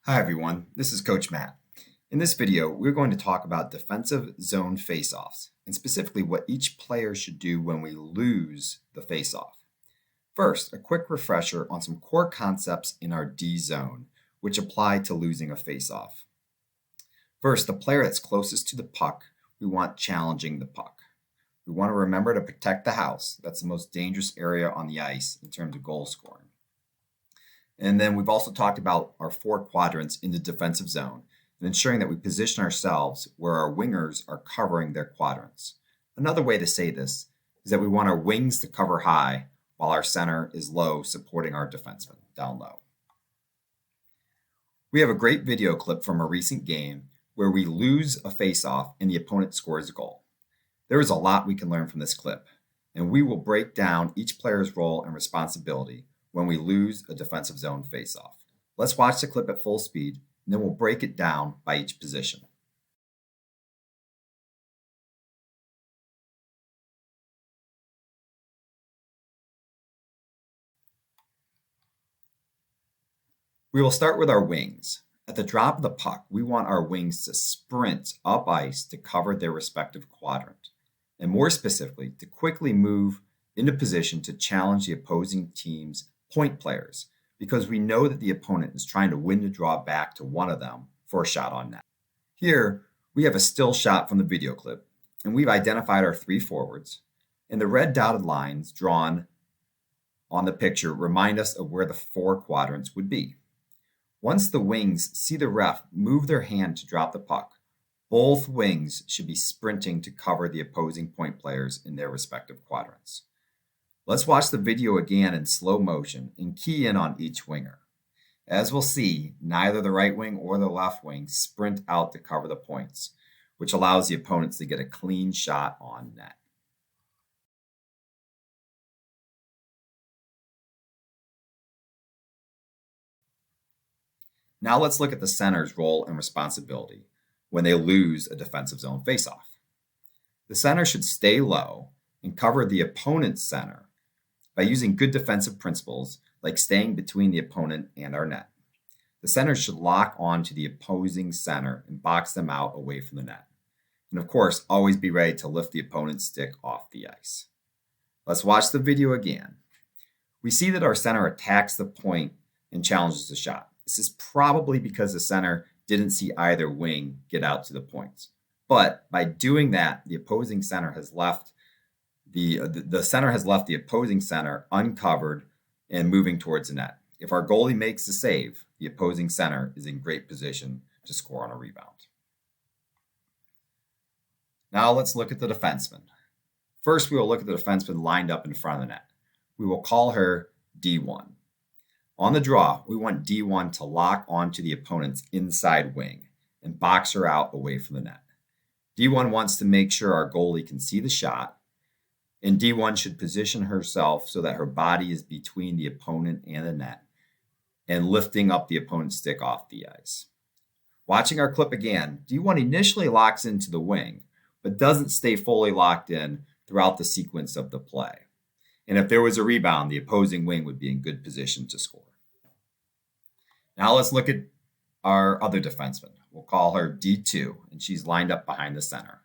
Hi everyone, this is Coach Matt. In this video, we're going to talk about defensive zone faceoffs, and specifically what each player should do when we lose the faceoff. First, a quick refresher on some core concepts in our D zone, which apply to losing a faceoff. First, the player that's closest to the puck, we want challenging the puck. We want to remember to protect the house. That's the most dangerous area on the ice in terms of goal scoring. And then we've also talked about our 4 quadrants in the defensive zone and ensuring that we position ourselves where our wingers are covering their quadrants. Another way to say this is that we want our wings to cover high while our center is low, supporting our defenseman down low. We have a great video clip from a recent game where we lose a faceoff and the opponent scores a goal. There is a lot we can learn from this clip, and we will break down each player's role and responsibility when we lose a defensive zone faceoff. Let's watch the clip at full speed, and then we'll break it down by each position. We will start with our wings. At the drop of the puck, we want our wings to sprint up ice to cover their respective quadrant, and more specifically, to quickly move into position to challenge the opposing team's point players, because we know that the opponent is trying to win the draw back to one of them for a shot on net. Here, we have a still shot from the video clip, and we've identified our 3 forwards, and the red dotted lines drawn on the picture remind us of where the 4 quadrants would be. Once the wings see the ref move their hand to drop the puck, both wings should be sprinting to cover the opposing point players in their respective quadrants. Let's watch the video again in slow motion and key in on each winger. As we'll see, neither the right wing or the left wing sprint out to cover the points, which allows the opponents to get a clean shot on net. Now let's look at the center's role and responsibility when they lose a defensive zone faceoff. The center should stay low and cover the opponent's center by using good defensive principles like staying between the opponent and our net. The center should lock on to the opposing center and box them out away from the net. And of course, always be ready to lift the opponent's stick off the ice. Let's watch the video again. We see that our center attacks the point and challenges the shot. This is probably because the center didn't see either wing get out to the points. But by doing that, the opposing center has left the center has left the opposing center uncovered and moving towards the net. If our goalie makes the save, the opposing center is in great position to score on a rebound. Now let's look at the defenseman. First, we will look at the defenseman lined up in front of the net. We will call her D1. On the draw, we want D1 to lock onto the opponent's inside wing and box her out away from the net. D1 wants to make sure our goalie can see the shot, and D1 should position herself so that her body is between the opponent and the net and lifting up the opponent's stick off the ice. Watching our clip again, D1 initially locks into the wing, but doesn't stay fully locked in throughout the sequence of the play. And if there was a rebound, the opposing wing would be in good position to score. Now let's look at our other defenseman. We'll call her D2, and she's lined up behind the center.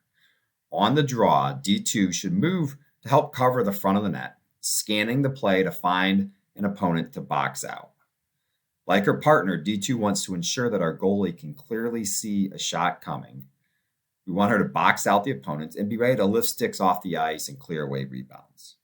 On the draw, D2 should move to help cover the front of the net, scanning the play to find an opponent to box out. Like her partner, D2 wants to ensure that our goalie can clearly see a shot coming. We want her to box out the opponents and be ready to lift sticks off the ice and clear away rebounds.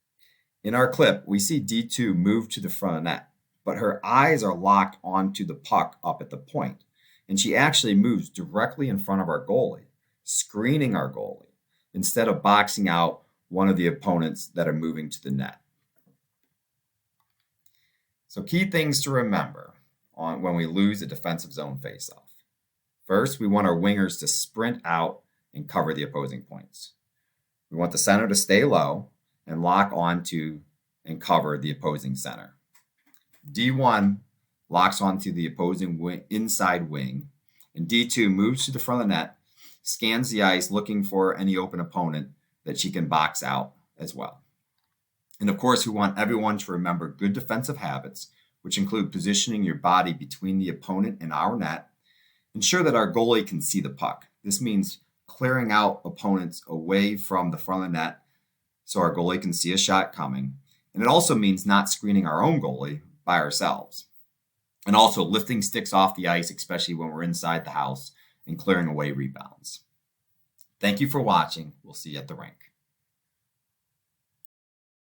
In our clip, we see D2 move to the front of the net, but her eyes are locked onto the puck up at the point, and she actually moves directly in front of our goalie, screening our goalie, instead of boxing out one of the opponents that are moving to the net. So key things to remember when we lose a defensive zone faceoff. First, we want our wingers to sprint out and cover the opposing points. We want the center to stay low and lock onto and cover the opposing center. D1 locks onto the opposing inside wing, and D2 moves to the front of the net, scans the ice looking for any open opponent that she can box out as well. And of course, we want everyone to remember good defensive habits, which include positioning your body between the opponent and our net Ensure that our goalie can see the puck. This means clearing out opponents away from the front of the net so our goalie can see a shot coming. And it also means not screening our own goalie by ourselves. And also lifting sticks off the ice, especially when we're inside the house, and clearing away rebounds. Thank you for watching. We'll see you at the rink.